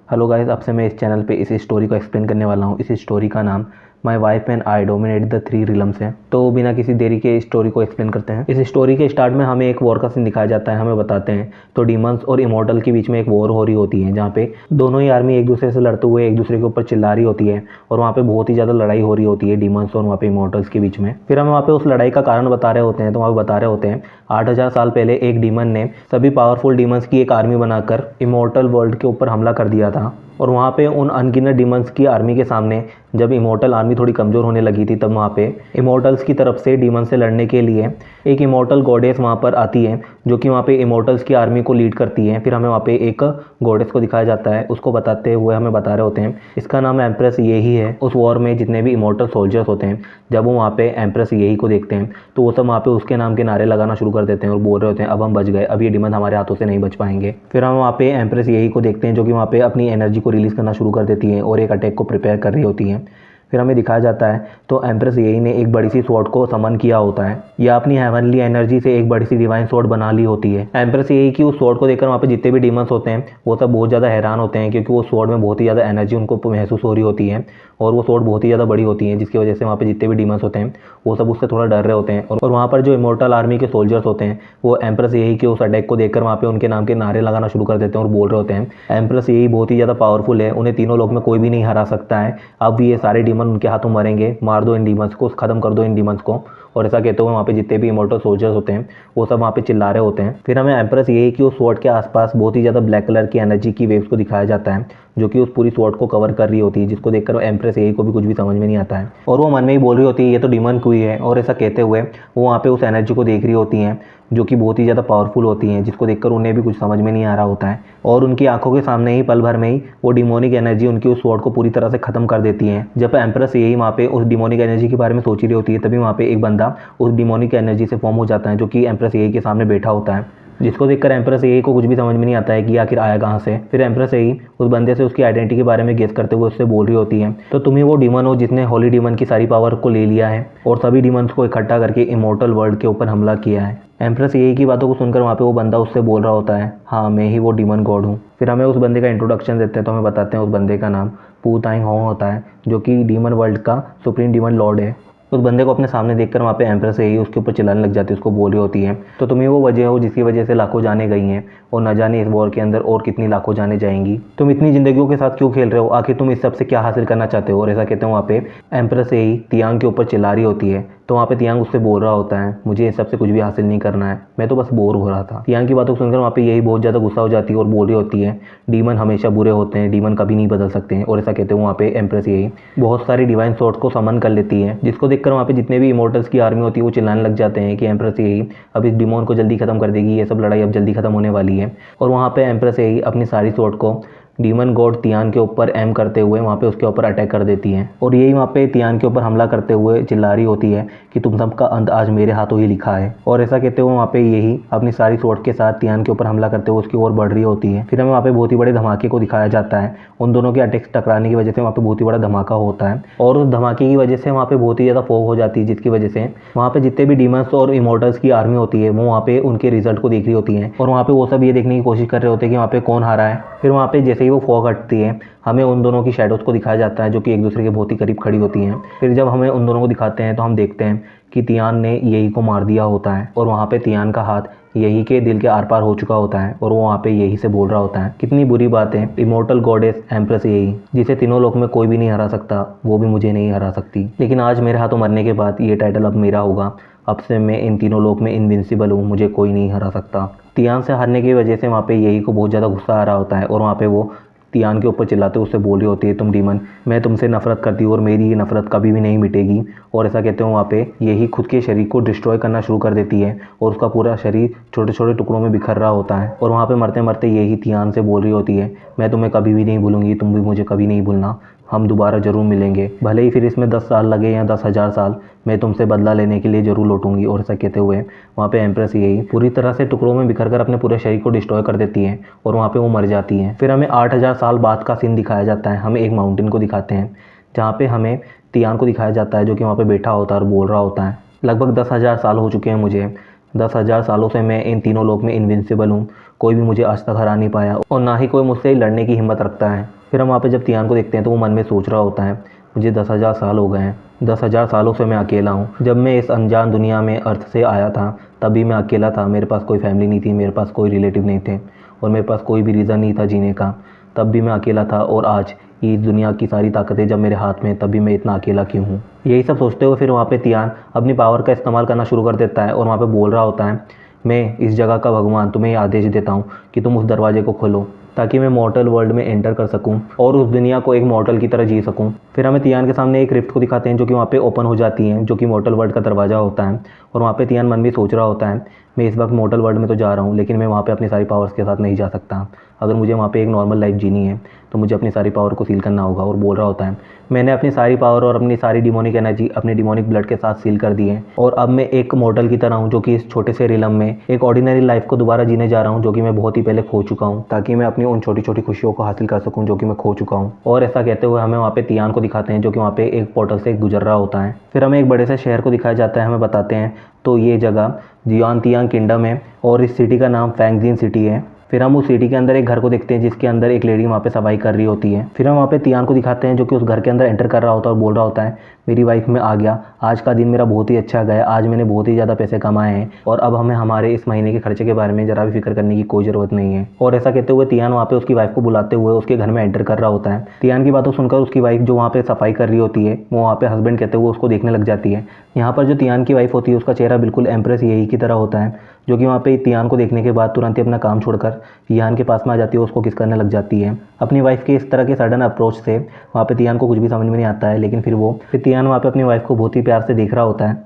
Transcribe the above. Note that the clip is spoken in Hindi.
हेलो गाइस, अब से मैं इस चैनल पे इस स्टोरी को एक्सप्लेन करने वाला हूँ। इस स्टोरी का नाम my wife and I dominate the three realms है। तो बिना किसी देरी के स्टोरी को एक्सप्लेन करते हैं। इस स्टोरी के स्टार्ट में हमें एक वॉर का सीन दिखाया जाता है। हमें बताते हैं तो डीमंस और इमॉर्टल के बीच में एक वॉर हो रही होती है, जहाँ पे दोनों ही आर्मी एक दूसरे से लड़ते हुए एक दूसरे के ऊपर चिल्ला रही होती है और वहाँ पे बहुत ही ज़्यादा लड़ाई हो रही होती है डीमंस और वहाँ पे इमॉर्टल्स के बीच में। फिर हमें वहाँ पे उस लड़ाई का कारण बता रहे होते हैं। तो वहाँ पे बता रहे होते हैं 8000 साल पहले एक डीमन ने सभी पावरफुल डीमंस की एक आर्मी बनाकर इमॉर्टल वर्ल्ड के ऊपर हमला कर दिया था। और वहाँ पे उन अनगिनत डीमंस की आर्मी के सामने जब इमॉर्टल आर्मी थोड़ी कमज़ोर होने लगी थी, तब वहाँ पे इमॉर्टल्स की तरफ से डीमन से लड़ने के लिए एक इमॉर्टल गॉडेस वहाँ पर आती है, जो कि वहाँ पे इमॉर्टल्स की आर्मी को लीड करती है। फिर हमें वहाँ पे एक गॉडेस को दिखाया जाता है। उसको बताते हुए हमें बता रहे होते हैं इसका नाम एम्प्रेस यही है। उस वॉर में जितने भी इमॉर्टल सोल्जर्स होते हैं, जब वो वहाँ पे एम्प्रेस यही को देखते हैं तो वो सब वहाँ पे उसके नाम के नारे लगाना शुरू कर देते हैं और बोल रहे होते हैं अब हम बच गए, अब ये डीमन हमारे हाथों से नहीं बच पाएंगे। फिर हम वहाँ पे एम्प्रेस यही को देखते हैं, जो कि वहाँ पे अपनी एनर्जी को रिलीज़ करना शुरू कर देती है और एक अटैक को प्रिपेयर कर रही होती है। फिर हमें दिखाया जाता है तो एम्प्रेस यही ने एक बड़ी सी स्वॉर्ड को समन किया होता है या अपनी हेवनली एनर्जी से एक बड़ी सी डिवाइन स्वॉर्ड बना ली होती है। एम्प्रेस यही की उस स्वॉर्ड को देखकर वहाँ पे जितने भी डीमंस होते हैं वो सब बहुत ज़्यादा हैरान होते हैं, क्योंकि वो स्वॉर्ड में बहुत ही ज़्यादा एनर्जी उनको महसूस हो रही होती है और वो स्वॉर्ड बहुत ही ज़्यादा बड़ी होती है, जिसकी वजह से वहाँ पे जितने भी डीमंस होते हैं वो सब उससे थोड़ा डर रहे होते हैं। और वहाँ पर जो इमॉर्टल आर्मी के सोल्जर्स होते हैं वो एम्प्रेस यही के उस अटैक को देखकर वहाँ पे उनके नाम के नारे लगाना शुरू कर देते हैं और बोल रहे होते हैं एम्प्रेस यही बहुत ही ज़्यादा पावरफुल है, उन्हें तीनों लोक में कोई भी नहीं हरा सकता है, अब ये सारे डीमन उनके हाथों मरेंगे, मार दो इन डीमंस को, ख़त्म कर दो इन डीमंस को। और ऐसा कहते हुए वहाँ पे जितने भी इमॉर्टल सोल्जर्स होते हैं वो सब वहाँ पे चिल्ला रहे होते हैं। फिर हमें एम्प्रेस यही कि उस स्वॉर्ड के आसपास बहुत ही ज़्यादा ब्लैक कलर की एनर्जी की वेव्स को दिखाया जाता है, जो कि उस पूरी स्वॉर्ड को कवर कर रही होती है, जिसको देखकर एम्प्रेस यही को भी कुछ भी समझ में नहीं आता है और वो मन में ही बोल रही होती है ये तो डीमन क्वीन है। और ऐसा कहते हुए वो वहाँ पे उस एनर्जी को देख रही होती हैं, जो कि बहुत ही ज़्यादा पावरफुल होती हैं, जिसको देखकर उन्हें भी कुछ समझ में नहीं आ रहा होता है। और उनकी आंखों के सामने ही पल भर में ही वो डिमोनिक एनर्जी उनकी उस स्वॉर्ड को पूरी तरह से ख़त्म कर देती है। जब एम्प्रेस यही वहाँ पे उस डिमोनिक एनर्जी के बारे में सोच रही होती है, तभी वहाँ पे एक बंदा उस डिमोनिक एनर्जी से फॉर्म हो जाता है, जो कि एम्प्रेस यही के सामने बैठा होता है, जिसको देखकर एम्प्रेस यही को कुछ भी समझ में नहीं आता है कि आखिर आया कहाँ से। फिर एम्प्रेस यही उस बंदे से उसकी आइडेंटिटी के बारे में गेस करते हुए उससे बोल रही होती है तो तुम ही वो डीमन हो जिसने होली डीमन की सारी पावर को ले लिया है और सभी डीमंस को इकट्ठा करके इमॉर्टल वर्ल्ड के ऊपर हमला किया है। एम्प्रेस यही की बातों को सुनकर वहाँ पे वो बंदा उससे बोल रहा होता है हाँ मैं ही वो डीमन गॉड हूँ। फिर हमें उस बंदे का इंट्रोडक्शन देते हैं तो हमें बताते हैं उस बंदे का नाम पू ताई होंग होता है, जो कि डीमन वर्ल्ड का सुप्रीम डीमन लॉर्ड है। उस बंदे को अपने सामने देखकर वहाँ पे एम्प्रेस यही उसके ऊपर चिल्लाने लग जाती है, उसको बोल रही होती है तो तुम ही वो वजह हो जिसकी वजह से लाखों जाने गई हैं और न जाने इस वॉर के अंदर और कितनी लाखों जाने जाएंगी। तुम इतनी जिंदगियों के साथ क्यों खेल रहे हो, आखिर तुम इस सब से क्या हासिल करना चाहते हो। और ऐसा कहते हैं वहाँ पे एम्प्रेस यही तियांग के ऊपर चिल्ला रही होती है तो वहाँ पे तियांग उससे बोल रहा होता है मुझे इस सब से कुछ भी हासिल नहीं करना है, मैं तो बस बोर हो रहा था। तियांग की बातों को सुनकर वहाँ पे यही बहुत ज़्यादा गुस्सा हो जाती है और बोल रही होती है डीमन हमेशा बुरे होते हैं, डीमन कभी नहीं बदल सकते हैं। और ऐसा कहते हैं वहाँ पे एम्प्रेस यही बहुत सारी डिवाइन स्वॉर्ड को समन कर लेती है, जिसको देखकर वहाँ पे जितने भी इमॉर्टल्स की आर्मी होती है वो चिल्लाने लग जाते हैं कि एम्प्रेस यही अब इस डिमोन को जल्दी खत्म कर देगी, ये सब लड़ाई अब जल्दी खत्म होने वाली है। और वहाँ पे एम्प्रेस यही अपनी सारी स्वॉर्ड को डीमन गॉड तियान के ऊपर एम करते हुए वहाँ पे उसके ऊपर अटैक कर देती हैं और यही वहाँ पे तियान के ऊपर हमला करते हुए चिल्ला रही होती है कि तुम सबका अंत आज मेरे हाथों ही लिखा है। और ऐसा कहते हुए वहाँ पे यही अपनी सारी स्वॉर्ड के साथ तियान के ऊपर हमला करते हुए उसकी ओर बढ़ रही होती है। फिर हमें वहाँ पे बहुत ही बड़े धमाके को दिखाया जाता है, उन दोनों के अटैक्स टकराने की वजह से वहाँ पे बहुत ही बड़ा धमाका होता है और उस धमाके की वजह से वहाँ पे बहुत ही ज़्यादा फॉग हो जाती है, जिसकी वजह से वहाँ पे जितने भी डीमंस और इमॉर्टल्स की आर्मी होती है वो वहाँ पे उनके रिजल्ट को देख रही होती है और वहाँ पे वो सब ये देखने की कोशिश कर रहे होते हैं कि वहाँ पे कौन हारा है। फिर वहाँ पे जैसे ही वो फॉग हटती है हमें उन दोनों की शैडोज़ को दिखाया जाता है, जो कि एक दूसरे के बहुत ही करीब खड़ी होती हैं। फिर जब हमें उन दोनों को दिखाते हैं तो हम देखते हैं कि तियान ने यही को मार दिया होता है और वहाँ पे तियान का हाथ यही के दिल के आर पार हो चुका होता है और वो वहाँ पे यही से बोल रहा होता है कितनी बुरी बात है, इमॉर्टल गॉडेस एम्प्रेस यही जिसे तीनों लोक में कोई भी नहीं हरा सकता वो भी मुझे नहीं हरा सकती, लेकिन आज मेरे हाथों मरने के बाद ये टाइटल अब मेरा होगा, अब से मैं इन तीनों लोक में इनविंसिबल हूँ, मुझे कोई नहीं हरा सकता। तियान से हारने की वजह से वहाँ पे यही को बहुत ज़्यादा गुस्सा आ रहा होता है और वहाँ पे वो तियान के ऊपर चिल्लाते उससे बोल रही होती है तुम डीमन मैं तुमसे नफरत करती हूँ और मेरी ये नफरत कभी भी नहीं मिटेगी। और ऐसा कहते हो वहाँ पे यही खुद के शरीर को डिस्ट्रॉय करना शुरू कर देती है और उसका पूरा शरीर छोटे छोटे टुकड़ों में बिखर रहा होता है और वहाँ पे मरते मरते यही तियान से बोल रही होती है मैं तुम्हें कभी भी नहीं भूलूंगी, तुम भी मुझे कभी नहीं भूलना, हम दोबारा ज़रूर मिलेंगे, भले ही फिर इसमें 10 साल लगे या 10,000 साल, मैं तुमसे बदला लेने के लिए ज़रूर लौटूंगी। और ऐसा कहते हुए वहाँ पे एम्प्रेस यही पूरी तरह से टुकड़ों में बिखर कर अपने पूरे शरीर को डिस्ट्रॉय कर देती है और वहाँ पे वो मर जाती है। फिर हमें 8000 साल बाद का सीन दिखाया जाता है, हमें एक माउंटेन को दिखाते हैं जहाँ पे हमें तियान को दिखाया जाता है, जो कि वहाँ पे बैठा होता है और बोल रहा होता है लगभग 10,000 साल हो चुके हैं मुझे, 10,000 सालों से मैं इन तीनों लोक में इनविंसिबल हूँ, कोई भी मुझे आज तक हरा नहीं पाया और ना ही कोई मुझसे लड़ने की हिम्मत रखता है। फिर हम वहाँ पे जब तियान को देखते हैं तो वो मन में सोच रहा होता है, मुझे 10,000 साल हो गए हैं, 10,000 सालों से मैं अकेला हूँ। जब मैं इस अनजान दुनिया में अर्थ से आया था तभी मैं अकेला था, मेरे पास कोई फैमिली नहीं थी, मेरे पास कोई रिलेटिव नहीं थे और मेरे पास कोई भी रीज़न नहीं था जीने का। तब भी मैं अकेला था और आज इस दुनिया की सारी ताकतें जब मेरे हाथ में, तब भी मैं इतना अकेला क्यों हूँ। यही सब सोचते हुए फिर वहाँ पे तियान अपनी पावर का इस्तेमाल करना शुरू कर देता है और वहाँ पे बोल रहा होता है, मैं इस जगह का भगवान तुम्हें ये आदेश देता हूँ कि तुम उस दरवाजे को खोलो ताकि मैं मॉर्टल वर्ल्ड में एंटर कर सकूं और उस दुनिया को एक मॉर्टल की तरह जी सकूं। फिर हमें तियान के सामने एक रिफ्ट को दिखाते हैं जो कि वहाँ पे ओपन हो जाती है, जो कि मॉर्टल वर्ल्ड का दरवाज़ा होता है। और वहाँ पे तियान मन में सोच रहा होता है, मैं इस वक्त मॉर्टल वर्ल्ड में तो जा रहा हूँ लेकिन मैं वहाँ पे अपनी सारी पावर्स के साथ नहीं जा सकता। अगर मुझे वहाँ पे एक नॉर्मल लाइफ जीनी है तो मुझे अपनी सारी पावर को सील करना होगा। और बोल रहा होता है, मैंने अपनी सारी पावर और अपनी सारी डिमोनिक एनर्जी अपने डिमोनिक ब्लड के साथ सील कर दी है और अब मैं एक मॉर्टल की तरह हूँ जो कि इस छोटे से रिलम में एक ऑर्डिनरी लाइफ को दोबारा जीने जा रहा हूँ जो कि मैं बहुत ही पहले खो चुका हूँ, ताकि मैं अपनी उन छोटी छोटी खुशियों को हासिल कर सकूँ जो कि मैं खो चुका हूँ। और ऐसा कहते हुए हमें वहाँ पे तियान को दिखाते हैं जो कि वहाँ पे एक पोर्टल से गुजर रहा होता है। फिर हमें एक बड़े से शहर को दिखाया जाता है, हमें बताते हैं तो ये जगह जियान तियांग किंगडम है और इस सिटी का नाम फैंगजिन सिटी है। फिर हम उस सिटी के अंदर एक घर को देखते हैं जिसके अंदर एक लेडी वहाँ पे सफाई कर रही होती है। फिर हम वहाँ पे तियान को दिखाते हैं जो कि उस घर के अंदर एंटर कर रहा होता है और बोल रहा होता है, मेरी वाइफ में आ गया, आज का दिन मेरा बहुत ही अच्छा गया, आज मैंने बहुत ही ज़्यादा पैसे कमाए हैं और अब हमें हमारे इस महीने के खर्चे के बारे में ज़रा भी फिक्र करने की कोई ज़रूरत नहीं है। और ऐसा कहते हुए तियान वहाँ पे उसकी वाइफ को बुलाते हुए उसके घर में एंटर कर रहा होता है। तियान की बातों सुनकर उसकी वाइफ जो वहाँ पे सफाई कर रही होती है वो वहाँ पे हस्बैंड कहते हुए उसको देखने लग जाती है। यहाँ पर जो तियान की वाइफ होती है उसका चेहरा बिल्कुल एम्प्रेस यही की तरह होता है, जो कि वहाँ पे तियान को देखने के बाद तुरंत ही अपना काम छोड़कर तियान के पास में आ जाती है, उसको किस करने लग जाती है। अपनी वाइफ के इस तरह के सडन अप्रोच से वहाँ पे तियान को कुछ भी समझ में नहीं आता है, लेकिन फिर तियान वहाँ पे अपनी वाइफ को बहुत ही प्यार से देख रहा होता है